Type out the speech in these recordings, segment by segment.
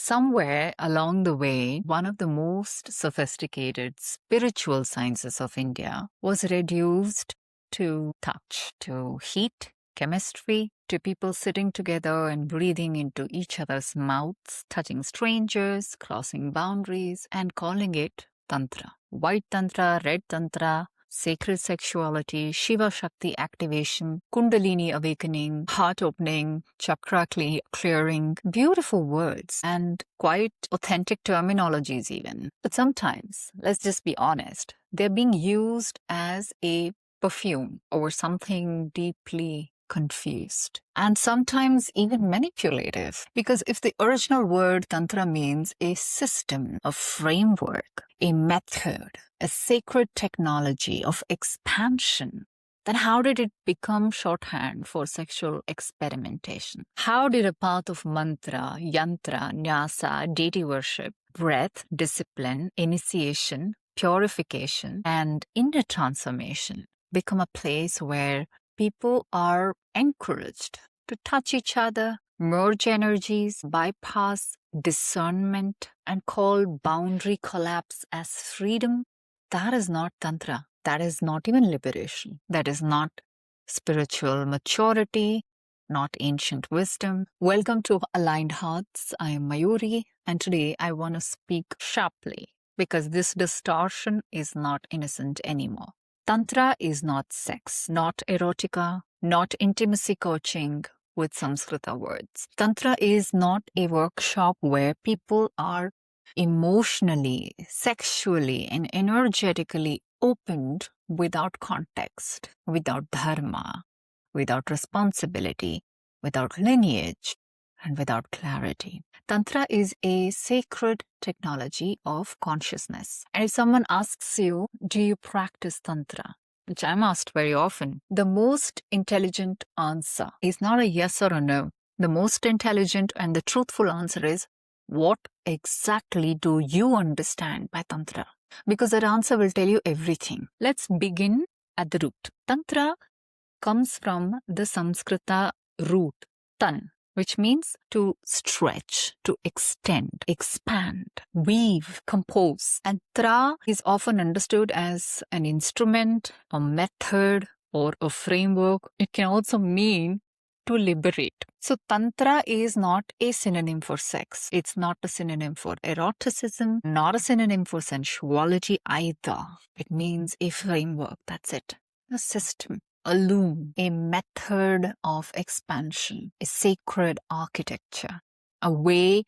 Somewhere along the way, one of the most sophisticated spiritual sciences of India was reduced to touch, to heat, chemistry, to people sitting together and breathing into each other's mouths, touching strangers, crossing boundaries, and calling it Tantra. White Tantra, red Tantra, sacred sexuality, Shiva Shakti activation, Kundalini awakening, heart opening, chakra clearing, beautiful words and quite authentic terminologies even. But sometimes, let's just be honest, they're being used as a perfume or something deeply confused and sometimes even manipulative. Because if the original word Tantra means a system, a framework, a method, a sacred technology of expansion, then how did it become shorthand for sexual experimentation? How did a path of mantra, yantra, nyasa, deity worship, breath, discipline, initiation, purification, and inner transformation become a place where people are encouraged to touch each other, merge energies, bypass discernment, and call boundary collapse as freedom? That is not Tantra. That is not even liberation. That is not spiritual maturity, not ancient wisdom. Welcome to Aligned Hearts. I am Mayoori, and today I want to speak sharply because this distortion is not innocent anymore. Tantra is not sex, not erotica, not intimacy coaching with Sanskrita words. Tantra is not a workshop where people are emotionally, sexually, and energetically opened without context, without dharma, without responsibility, without lineage, and without clarity. Tantra is a sacred technology of consciousness. And if someone asks you, do you practice Tantra? Which I'm asked very often, the most intelligent answer is not a yes or a no. The most intelligent and the truthful answer is, what exactly do you understand by Tantra? Because that answer will tell you everything. Let's begin at the root. Tantra comes from the Sanskrita root, tan, which means to stretch, to extend, expand, weave, compose. And tra is often understood as an instrument, a method, or a framework. It can also mean to liberate. So Tantra is not a synonym for sex. It's not a synonym for eroticism, not a synonym for sensuality either. It means a framework, that's it. A system, a loom, a method of expansion, a sacred architecture, a way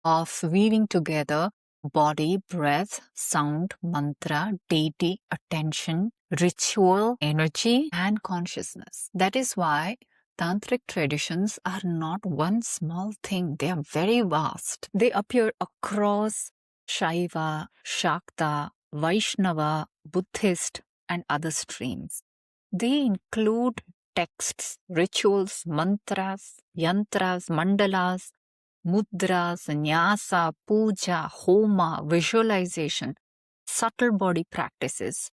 of weaving together body, breath, sound, mantra, deity, attention, ritual, energy, and consciousness. That is why Tantric traditions are not one small thing. They are very vast. They appear across Shiva, Shakta, Vaishnava, Buddhist, and other streams. They include texts, rituals, mantras, yantras, mandalas, mudras, nyasa, puja, homa, visualization, subtle body practices,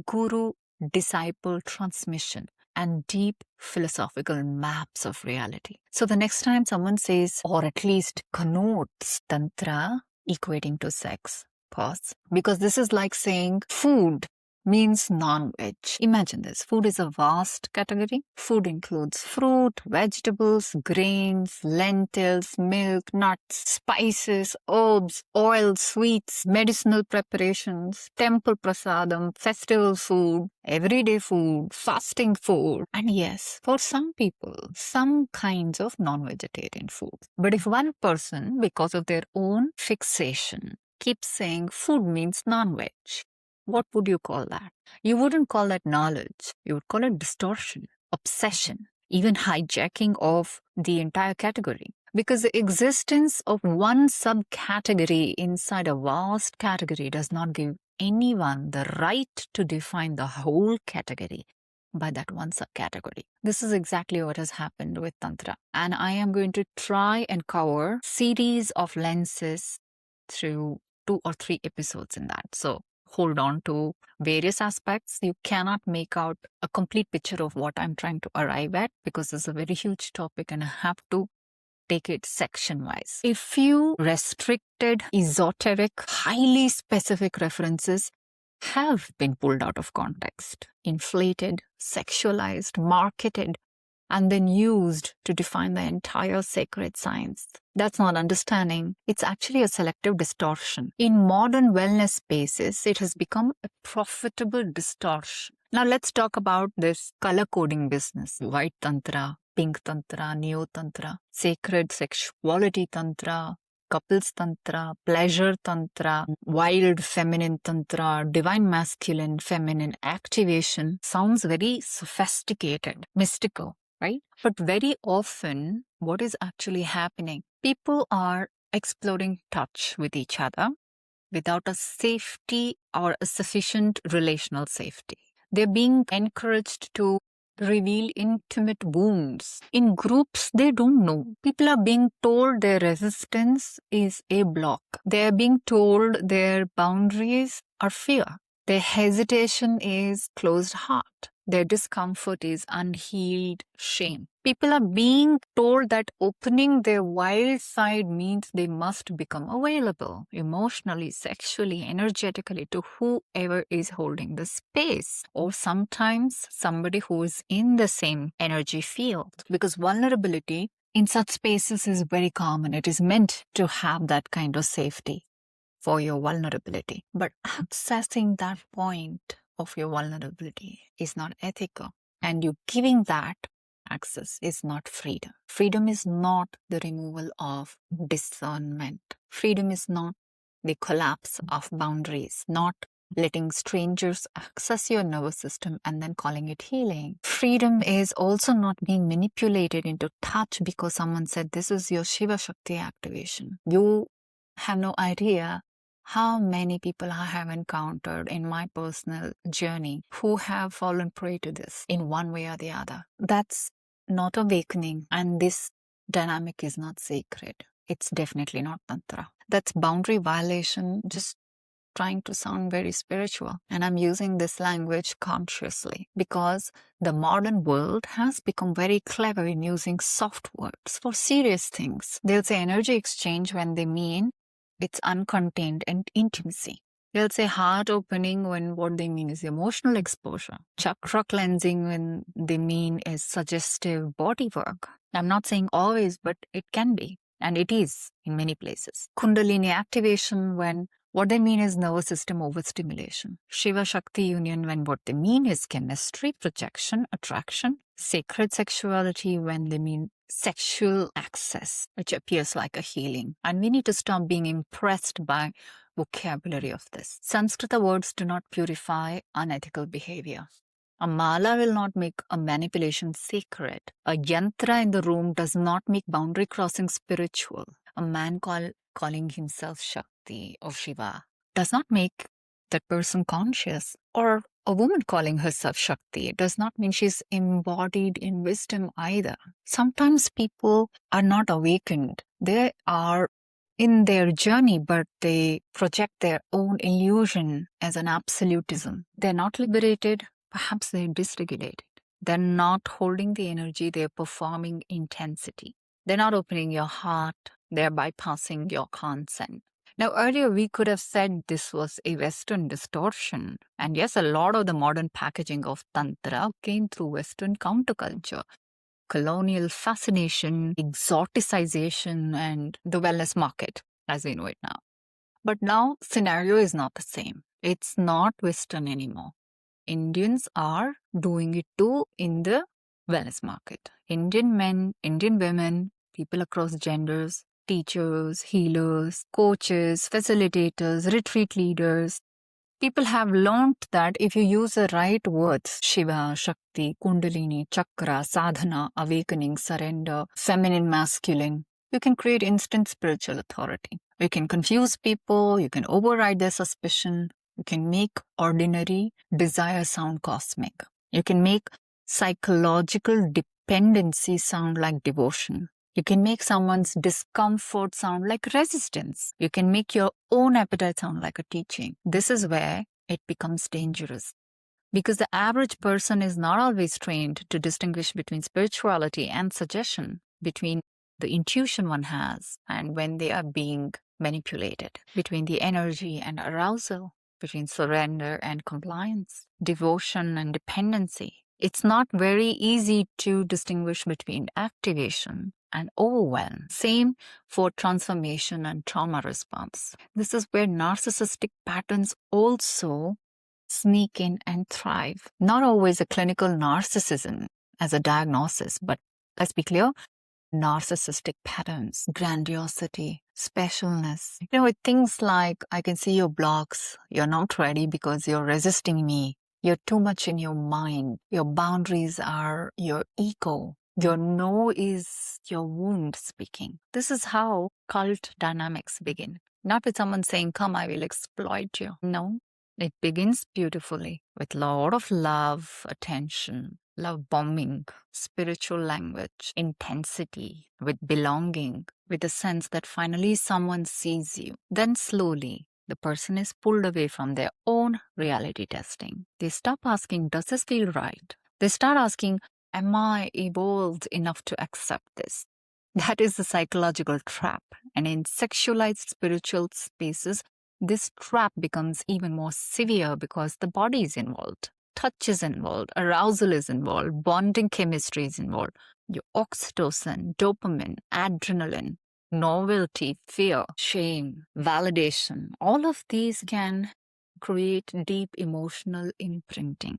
guru-disciple transmission, and deep philosophical maps of reality. So the next time someone says, or at least connotes Tantra equating to sex, pause. Because this is like saying food means non-veg. Imagine this. Food is a vast category. Food includes fruit, vegetables, grains, lentils, milk, nuts, spices, herbs, oils, sweets, medicinal preparations, temple prasadam, festival food, everyday food, fasting food, and yes, for some people, some kinds of non-vegetarian food. But if one person, because of their own fixation, keeps saying food means non-veg, what would you call that? You wouldn't call that knowledge. You would call it distortion, obsession, even hijacking of the entire category. Because the existence of one subcategory inside a vast category does not give anyone the right to define the whole category by that one subcategory. This is exactly what has happened with Tantra. And I am going to try and cover series of lenses through 2 or 3 episodes in that. So hold on to various aspects. You cannot make out a complete picture of what I'm trying to arrive at because it's a very huge topic and I have to take it section-wise. A few restricted, esoteric, highly specific references have been pulled out of context, inflated, sexualized, marketed, and then used to define the entire sacred science. That's not understanding. It's actually a selective distortion. In modern wellness spaces, it has become a profitable distortion. Now let's talk about this color coding business. White Tantra, Pink Tantra, Neo Tantra, Sacred Sexuality Tantra, Couples Tantra, Pleasure Tantra, Wild Feminine Tantra, Divine Masculine, Feminine Activation. Sounds very sophisticated, mystical, right? But very often, what is actually happening? People are exploring touch with each other without a safety or a sufficient relational safety. They're being encouraged to reveal intimate wounds. In groups, they don't know. People are being told their resistance is a block. They're being told their boundaries are fear. Their hesitation is closed heart. Their discomfort is unhealed shame. People are being told that opening their wild side means they must become available emotionally, sexually, energetically to whoever is holding the space, or sometimes somebody who is in the same energy field. Because vulnerability in such spaces is very common. It is meant to have that kind of safety for your vulnerability. But accessing that point of your vulnerability is not ethical. And you giving that access is not freedom. Freedom is not the removal of discernment. Freedom is not the collapse of boundaries, not letting strangers access your nervous system and then calling it healing. Freedom is also not being manipulated into touch because someone said this is your Shiva Shakti activation. You have no idea how many people I have encountered in my personal journey who have fallen prey to this in one way or the other. That's not awakening, and this dynamic is not sacred. It's definitely not Tantra. That's boundary violation, just trying to sound very spiritual. And I'm using this language consciously because the modern world has become very clever in using soft words for serious things. They'll say energy exchange when they mean it's uncontained and intimacy. They'll say heart opening when what they mean is emotional exposure. Chakra cleansing when they mean is suggestive body work. I'm not saying always, but it can be. And it is in many places. Kundalini activation when what they mean is nervous system overstimulation. Shiva Shakti union when what they mean is chemistry, projection, attraction. Sacred sexuality when they mean sexual access, which appears like a healing. And we need to stop being impressed by vocabulary of this. Sanskrita words do not purify unethical behavior. A mala will not make a manipulation sacred. A yantra in the room does not make boundary crossing spiritual. A man calling himself Shakti or Shiva does not make that person conscious, or a woman calling herself Shakti does not mean she's embodied in wisdom either. Sometimes people are not awakened. They are in their journey, but they project their own illusion as an absolutism. They're not liberated. Perhaps they're dysregulated. They're not holding the energy. They're performing intensity. They're not opening your heart. They're bypassing your consent. Now, earlier we could have said this was a Western distortion. And yes, a lot of the modern packaging of Tantra came through Western counterculture. Colonial fascination, exoticization, and the wellness market as we know it now. But now, scenario is not the same. It's not Western anymore. Indians are doing it too in the wellness market. Indian men, Indian women, people across genders, teachers, healers, coaches, facilitators, retreat leaders. People have learned that if you use the right words, Shiva, Shakti, Kundalini, Chakra, sadhana, awakening, surrender, feminine, masculine, you can create instant spiritual authority. You can confuse people, you can override their suspicion, you can make ordinary desire sound cosmic. You can make psychological dependency sound like devotion. You can make someone's discomfort sound like resistance. You can make your own appetite sound like a teaching. This is where it becomes dangerous. Because the average person is not always trained to distinguish between spirituality and suggestion, between the intuition one has, and when they are being manipulated, between the energy and arousal, between surrender and compliance, devotion and dependency. It's not very easy to distinguish between activation and overwhelm. Same for transformation and trauma response. This is where narcissistic patterns also sneak in and thrive. Not always a clinical narcissism as a diagnosis, but let's be clear, narcissistic patterns, grandiosity, specialness. With things like, I can see your blocks, you're not ready because you're resisting me, you're too much in your mind, your boundaries are your ego, your no is your wound speaking. This is how cult dynamics begin. Not with someone saying, come, I will exploit you. No, it begins beautifully with a lot of love, attention, love bombing, spiritual language, intensity, with belonging, with a sense that finally someone sees you. Then slowly, the person is pulled away from their own reality testing. They stop asking, does this feel right? They start asking, am I evolved enough to accept this? That is the psychological trap. And in sexualized spiritual spaces, this trap becomes even more severe because the body is involved. Touch is involved, arousal is involved, bonding chemistry is involved. Your oxytocin, dopamine, adrenaline, novelty, fear, shame, validation, all of these can create deep emotional imprinting.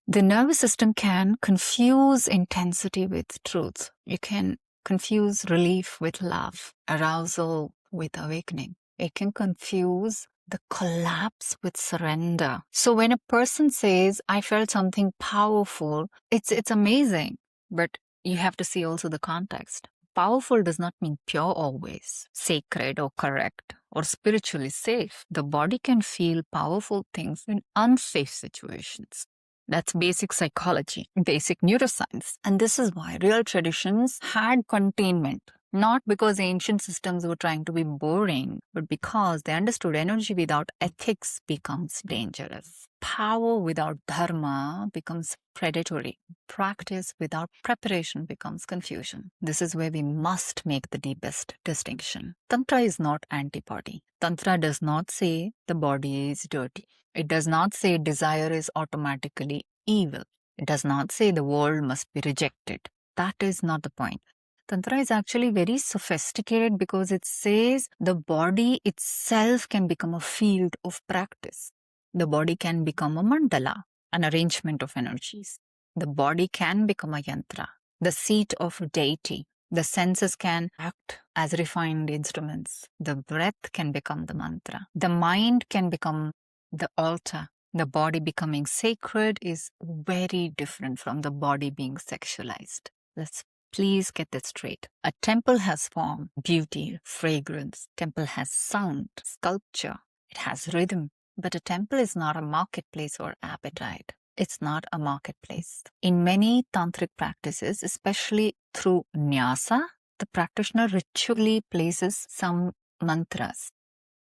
The nervous system can confuse intensity with truth. You can confuse relief with love, arousal with awakening. It can confuse the collapse with surrender. So when a person says, I felt something powerful, it's amazing. But you have to see also the context. Powerful does not mean pure always, sacred or correct or spiritually safe. The body can feel powerful things in unsafe situations. That's basic psychology, basic neuroscience. And this is why real traditions had containment. Not because ancient systems were trying to be boring, but because they understood energy without ethics becomes dangerous. Power without dharma becomes predatory. Practice without preparation becomes confusion. This is where we must make the deepest distinction. Tantra is not anti-body. Tantra does not say the body is dirty. It does not say desire is automatically evil. It does not say the world must be rejected. That is not the point. Tantra is actually very sophisticated because it says the body itself can become a field of practice. The body can become a mandala, an arrangement of energies. The body can become a yantra, the seat of a deity. The senses can act as refined instruments. The breath can become the mantra. The mind can become the altar. The body becoming sacred is very different from the body being sexualized. Let's please get this straight. A temple has form, beauty, fragrance. Temple has sound, sculpture. It has rhythm. But a temple is not a marketplace or appetite. It's not a marketplace. In many tantric practices, especially through nyasa, the practitioner ritually places some mantras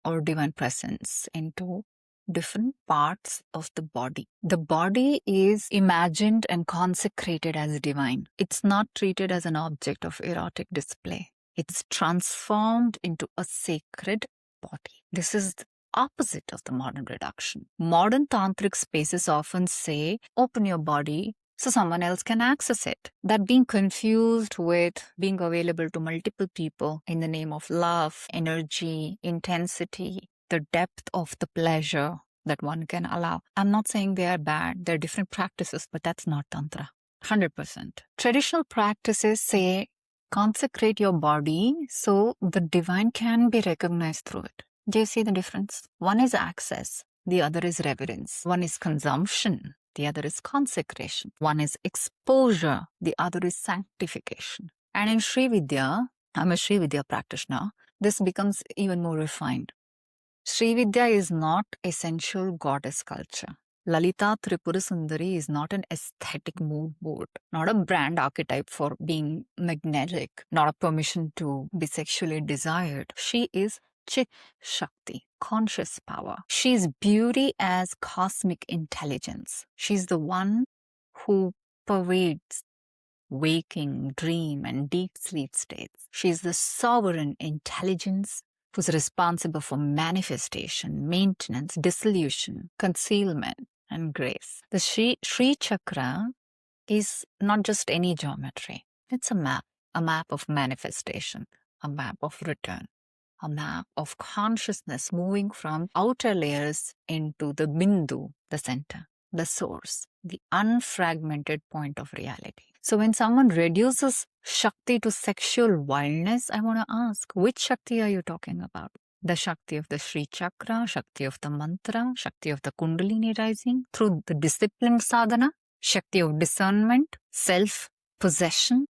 or divine presence into different parts of the body. The body is imagined and consecrated as divine. It's not treated as an object of erotic display. It's transformed into a sacred body. This is the opposite of the modern reduction. Modern tantric spaces often say, open your body so someone else can access it. That being confused with being available to multiple people in the name of love, energy, intensity, the depth of the pleasure that one can allow. I'm not saying they are bad. They're different practices, but that's not Tantra. 100%. Traditional practices say consecrate your body so the divine can be recognized through it. Do you see the difference? One is access. The other is reverence. One is consumption. The other is consecration. One is exposure. The other is sanctification. And in Srividya, I'm a Srividya practitioner, this becomes even more refined. Srividya is not essential goddess culture. Lalita Tripura Sundari is not an aesthetic mood board, not a brand archetype for being magnetic, not a permission to be sexually desired. She is Shiva Shakti, conscious power. She is beauty as cosmic intelligence. She's the one who pervades waking, dream, and deep sleep states. She is the sovereign intelligence who's responsible for manifestation, maintenance, dissolution, concealment, and grace. The Sri Chakra is not just any geometry. It's a map of manifestation, a map of return, a map of consciousness moving from outer layers into the bindu, the center, the source, the unfragmented point of reality. So when someone reduces Shakti to sexual wildness, I want to ask, which Shakti are you talking about? The Shakti of the Sri Chakra, Shakti of the mantra, Shakti of the Kundalini rising through the disciplined sadhana, Shakti of discernment, self-possession,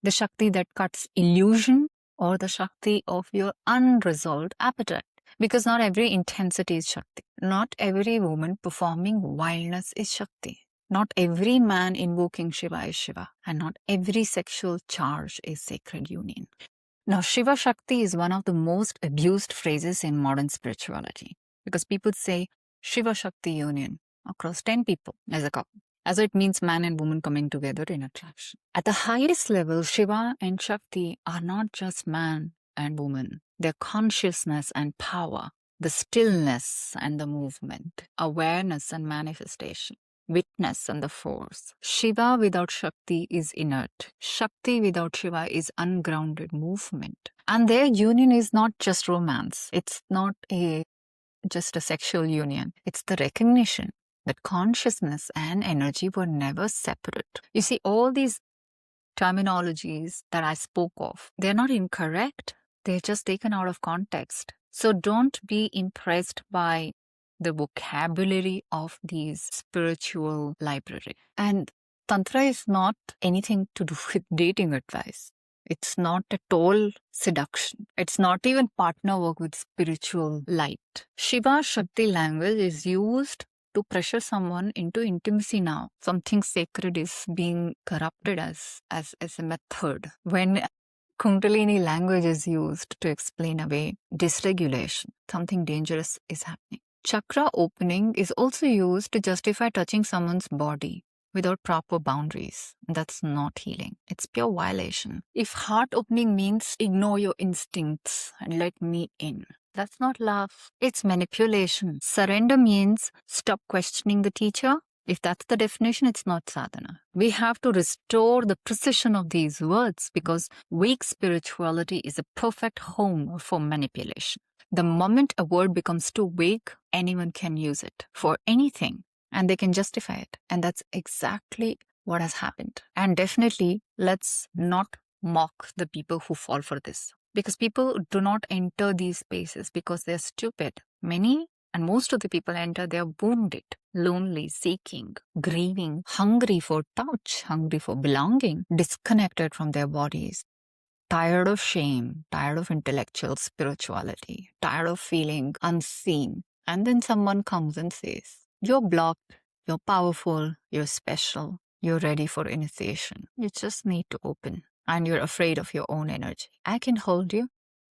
the Shakti that cuts illusion, or the Shakti of your unresolved appetite. Because not every intensity is Shakti. Not every woman performing wildness is Shakti. Not every man invoking Shiva is Shiva. And not every sexual charge is sacred union. Now, Shiva Shakti is one of the most abused phrases in modern spirituality. Because people say Shiva Shakti union across 10 people as a couple, as it means man and woman coming together in attraction. At the highest level, Shiva and Shakti are not just man and woman. They're consciousness and power, the stillness and the movement, awareness and manifestation, witness and the force. Shiva without Shakti is inert. Shakti without Shiva is ungrounded movement. And their union is not just romance. It's not just a sexual union. It's the recognition that consciousness and energy were never separate. You see, all these terminologies that I spoke of, they're not incorrect. They're just taken out of context. So don't be impressed by the vocabulary of these spiritual library. And Tantra is not anything to do with dating advice. It's not at all seduction. It's not even partner work with spiritual light. Shiva Shakti language is used to pressure someone into intimacy now. Something sacred is being corrupted as a method. When Kundalini language is used to explain away dysregulation, something dangerous is happening. Chakra opening is also used to justify touching someone's body without proper boundaries. That's not healing. It's pure violation. If heart opening means ignore your instincts and let me in, that's not love. It's manipulation. Surrender means stop questioning the teacher. If that's the definition, it's not sadhana. We have to restore the precision of these words because weak spirituality is a perfect home for manipulation. The moment a word becomes too weak, anyone can use it for anything and they can justify it. And that's exactly what has happened. And definitely, let's not mock the people who fall for this. Because people do not enter these spaces because they're stupid. Many and most of the people enter, they're wounded, lonely, seeking, grieving, hungry for touch, hungry for belonging, disconnected from their bodies, tired of shame, tired of intellectual spirituality, tired of feeling unseen. And then someone comes and says, you're blocked, you're powerful, you're special, you're ready for initiation. You just need to open. And you're afraid of your own energy. I can hold you.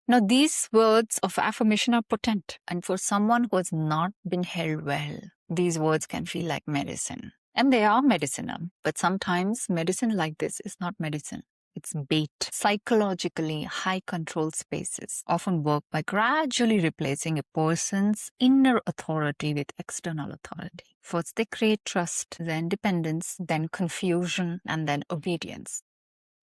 Now, these words of affirmation are potent. And for someone who has not been held well, these words can feel like medicine. And they are medicinal. But sometimes medicine like this is not medicine. It's bait. Psychologically, high control spaces often work by gradually replacing a person's inner authority with external authority. First, they create trust, then dependence, then confusion, and then obedience.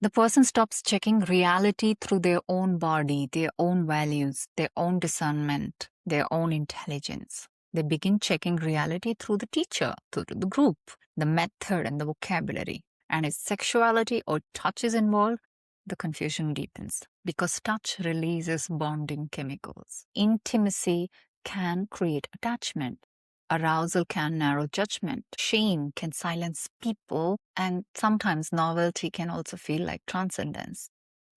The person stops checking reality through their own body, their own values, their own discernment, their own intelligence. They begin checking reality through the teacher, through the group, the method and the vocabulary. And if sexuality or touch is involved, the confusion deepens because touch releases bonding chemicals. Intimacy can create attachment. Arousal can narrow judgment. Shame can silence people. And sometimes novelty can also feel like transcendence.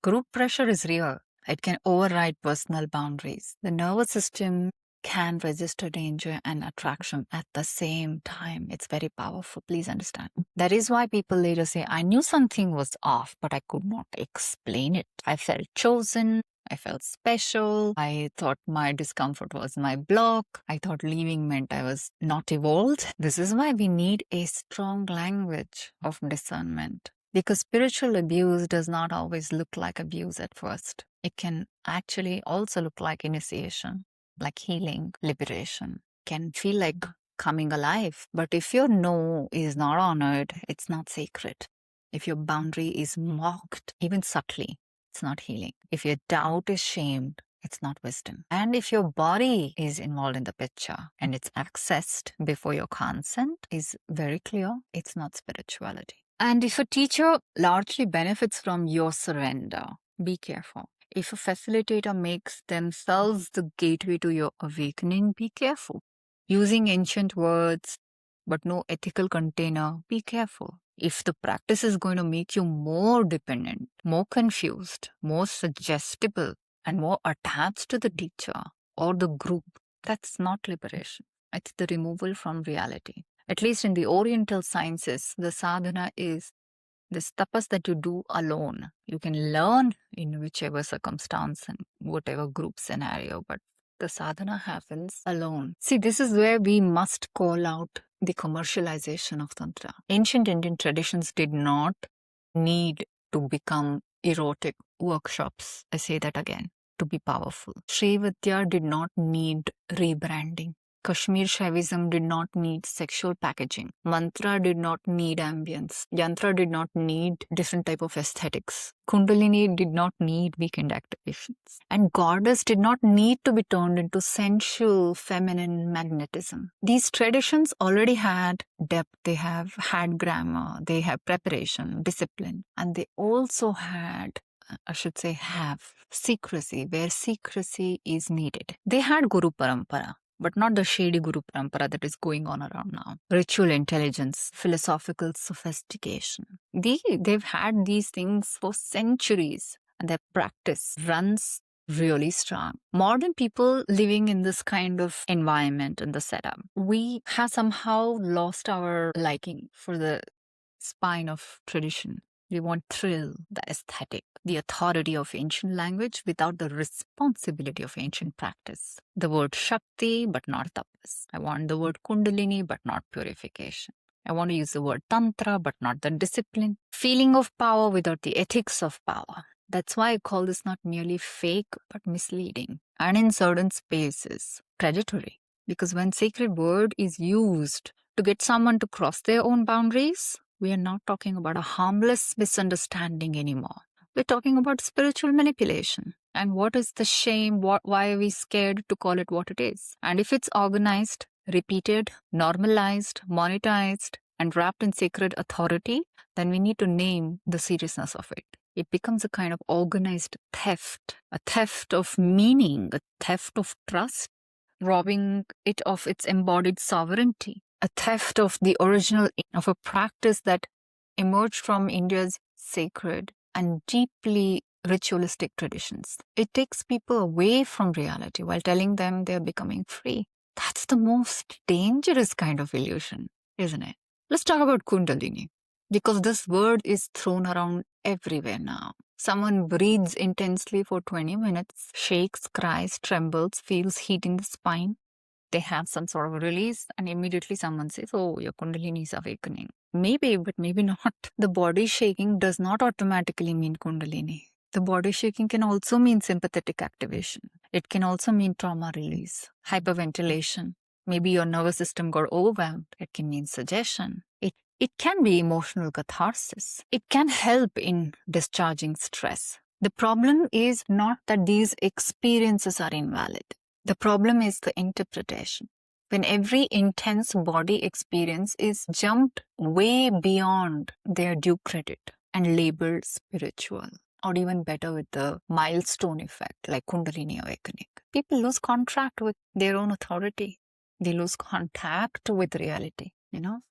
Group pressure is real. It can override personal boundaries. The nervous system can register danger and attraction at the same time. It's very powerful. Please understand. That is why people later say, I knew something was off, but I could not explain it. I felt chosen. I felt special. I thought my discomfort was my block. I thought leaving meant I was not evolved. This is why we need a strong language of discernment. Because spiritual abuse does not always look like abuse at first. It can actually also look like initiation, like healing, liberation, can feel like coming alive. But if your no is not honored, it's not sacred. If your boundary is mocked, even subtly, it's not healing. If your doubt is shamed, it's not wisdom. And if your body is involved in the picture and it's accessed before your consent is very clear, it's not spirituality. And if a teacher largely benefits from your surrender, be careful. If a facilitator makes themselves the gateway to your awakening, be careful. Using ancient words but no ethical container, be careful. If the practice is going to make you more dependent, more confused, more suggestible, and more attached to the teacher or the group, that's not liberation. It's the removal from reality. At least in the Oriental sciences, the sadhana is this tapas that you do alone. You can learn in whichever circumstance and whatever group scenario, but the sadhana happens alone. See, this is where we must call out the commercialization of Tantra. Ancient Indian traditions did not need to become erotic workshops. I say that again, to be powerful. Srividya did not need rebranding. Kashmir Shaivism did not need sexual packaging. Mantra did not need ambience. Yantra did not need different type of aesthetics. Kundalini did not need weekend activations. And goddess did not need to be turned into sensual, feminine magnetism. These traditions already had depth, they have had grammar, they have preparation, discipline, and they also had have secrecy where secrecy is needed. They had Guru Parampara, but not the shady Guru Parampara that is going on around now. Ritual intelligence, philosophical sophistication. They've had these things for centuries, and their practice runs really strong. Modern people living in this kind of environment and the setup, we have somehow lost our liking for the spine of tradition. We want thrill, the aesthetic, the authority of ancient language without the responsibility of ancient practice. The word Shakti, but not tapas. I want the word Kundalini, but not purification. I want to use the word Tantra, but not the discipline. Feeling of power without the ethics of power. That's why I call this not merely fake, but misleading. And in certain spaces, predatory. Because when sacred word is used to get someone to cross their own boundaries, we are not talking about a harmless misunderstanding anymore. We're talking about spiritual manipulation. And what is the shame? Why are we scared to call it what it is? And if it's organized, repeated, normalized, monetized, and wrapped in sacred authority, then we need to name the seriousness of it. It becomes a kind of organized theft, a theft of meaning, a theft of trust, robbing it of its embodied sovereignty, a theft of the original of a practice that emerged from India's sacred and deeply ritualistic traditions. It takes people away from reality while telling them they're becoming free. That's the most dangerous kind of illusion, isn't it? Let's talk about Kundalini, because this word is thrown around everywhere now. Someone breathes intensely for 20 minutes, shakes, cries, trembles, feels heat in the spine. They have some sort of release, and immediately someone says, oh, your Kundalini is awakening. Maybe, but maybe not. The body shaking does not automatically mean Kundalini. The body shaking can also mean sympathetic activation. It can also mean trauma release, hyperventilation. Maybe your nervous system got overwhelmed. It can mean suggestion. It can be emotional catharsis. It can help in discharging stress. The problem is not that these experiences are invalid. The problem is the interpretation. When every intense body experience is jumped way beyond their due credit and labeled spiritual, or even better with the milestone effect like Kundalini awakening, people lose contact with their own authority. They lose contact with reality.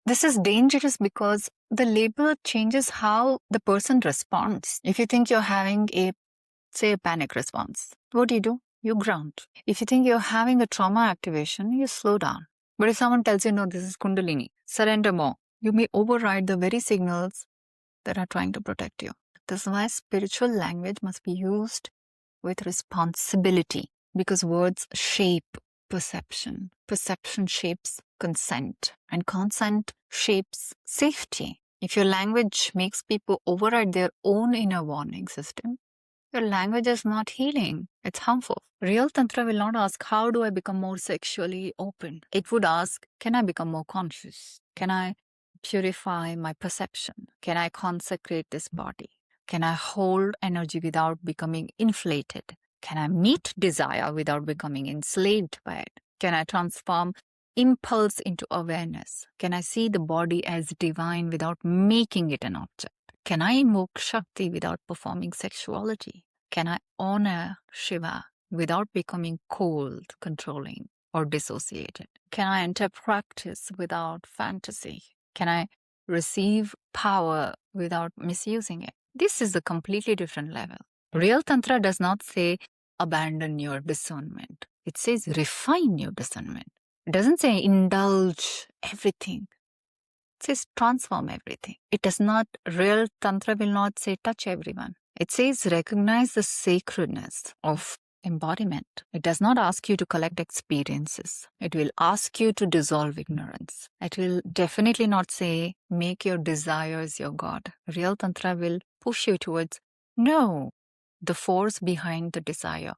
This is dangerous because the label changes how the person responds. If you think you're having a panic response, what do? You ground. If you think you're having a trauma activation, you slow down. But if someone tells you, no, this is Kundalini, surrender more, you may override the very signals that are trying to protect you. This is why spiritual language must be used with responsibility, because words shape perception. Perception shapes consent, and consent shapes safety. If your language makes people override their own inner warning system, your language is not healing. It's harmful. Real Tantra will not ask, how do I become more sexually open? It would ask, can I become more conscious? Can I purify my perception? Can I consecrate this body? Can I hold energy without becoming inflated? Can I meet desire without becoming enslaved by it? Can I transform impulse into awareness? Can I see the body as divine without making it an object? Can I invoke Shakti without performing sexuality? Can I honor Shiva without becoming cold, controlling, or dissociated? Can I enter practice without fantasy? Can I receive power without misusing it? This is a completely different level. Real Tantra does not say abandon your discernment. It says refine your discernment. It doesn't say indulge everything. It says transform everything. It does not, real Tantra will not say touch everyone. It says recognize the sacredness of embodiment. It does not ask you to collect experiences. It will ask you to dissolve ignorance. It will definitely not say make your desires your God. Real Tantra will push you towards know the force behind the desire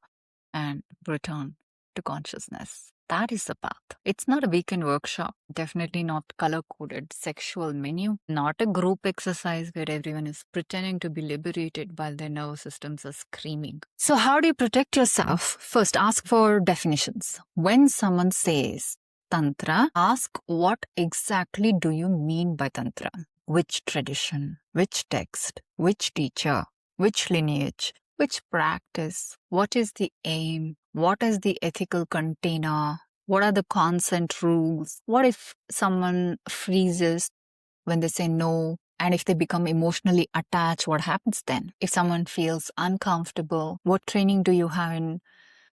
and return to consciousness. That is the path. It's not a weekend workshop, definitely not color-coded sexual menu, not a group exercise where everyone is pretending to be liberated while their nervous systems are screaming. So how do you protect yourself? First, ask for definitions. When someone says Tantra, ask what exactly do you mean by Tantra? Which tradition? Which text? Which teacher? Which lineage? Which practice? What is the aim? What is the ethical container? What are the consent rules? What if someone freezes when they say no? And if they become emotionally attached, what happens then? If someone feels uncomfortable, what training do you have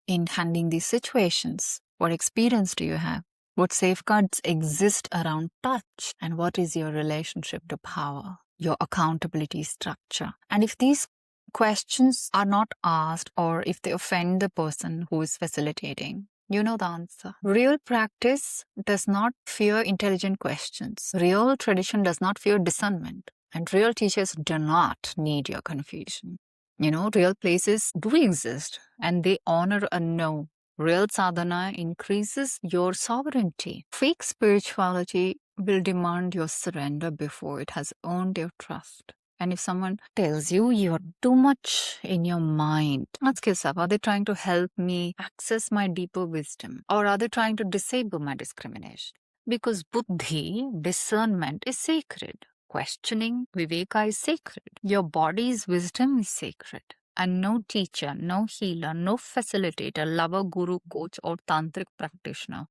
in handling these situations? What experience do you have? What safeguards exist around touch? And what is your relationship to power? Your accountability structure? And if these questions are not asked, or if they offend the person who is facilitating, you know the answer. Real practice does not fear intelligent questions. Real tradition does not fear discernment. And real teachers do not need your confusion. Real places do exist and they honor a no. Real sadhana increases your sovereignty. Fake spirituality will demand your surrender before it has earned your trust. And if someone tells you you're too much in your mind, ask yourself, are they trying to help me access my deeper wisdom? Or are they trying to disable my discrimination? Because buddhi, discernment, is sacred. Questioning, viveka, is sacred. Your body's wisdom is sacred. And no teacher, no healer, no facilitator, lover, guru, coach, or tantric practitioner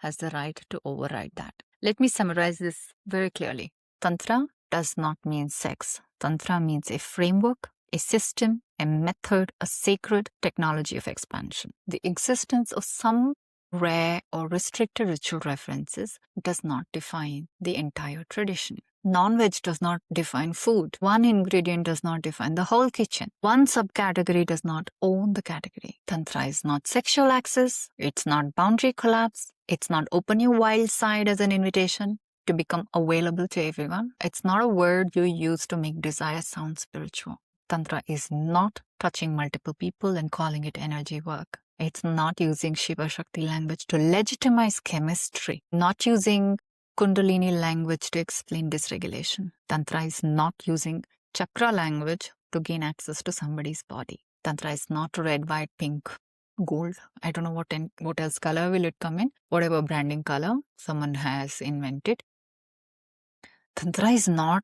has the right to override that. Let me summarize this very clearly. Tantra does not mean sex. Tantra means a framework, a system, a method, a sacred technology of expansion. The existence of some rare or restricted ritual references does not define the entire tradition. Non-veg does not define food. One ingredient does not define the whole kitchen. One subcategory does not own the category. Tantra is not sexual access. It's not boundary collapse. It's not open your wild side as an invitation to become available to everyone. It's not a word you use to make desire sound spiritual. Tantra is not touching multiple people and calling it energy work. It's not using Shiva Shakti language to legitimize chemistry, not using Kundalini language to explain dysregulation. Tantra is not using chakra language to gain access to somebody's body. Tantra is not red, white, pink, gold. I don't know what else color will it come in. Whatever branding color someone has invented. Tantra is not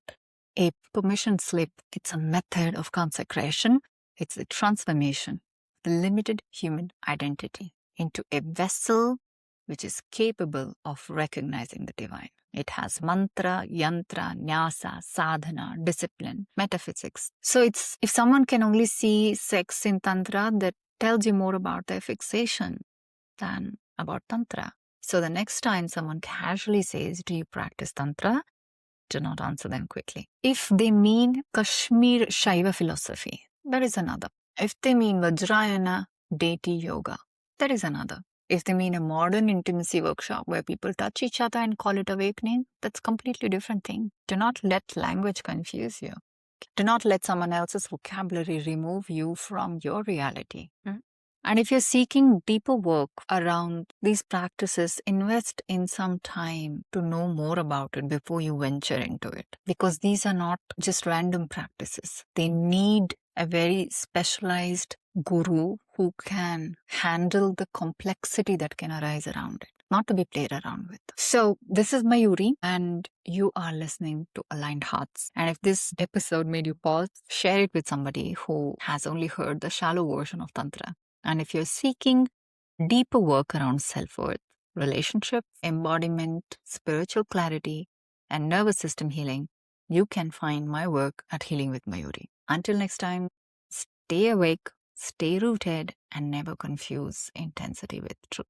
a permission slip. It's a method of consecration. It's a transformation, the limited human identity into a vessel which is capable of recognizing the divine. It has mantra, yantra, nyasa, sadhana, discipline, metaphysics. So if someone can only see sex in Tantra, that tells you more about their fixation than about Tantra. So the next time someone casually says, do you practice Tantra? Do not answer them quickly. If they mean Kashmir Shiva philosophy, that is another. If they mean Vajrayana deity yoga, that is another. If they mean a modern intimacy workshop where people touch each other and call it awakening, that's a completely different thing. Do not let language confuse you. Do not let someone else's vocabulary remove you from your reality. And if you're seeking deeper work around these practices, invest in some time to know more about it before you venture into it. Because these are not just random practices. They need a very specialized guru who can handle the complexity that can arise around it, not to be played around with. So this is Mayoori, and you are listening to Aligned Hearts. And if this episode made you pause, share it with somebody who has only heard the shallow version of Tantra. And if you're seeking deeper work around self-worth, relationship, embodiment, spiritual clarity, and nervous system healing, you can find my work at Healing with Mayoori. Until next time, stay awake, stay rooted, and never confuse intensity with truth.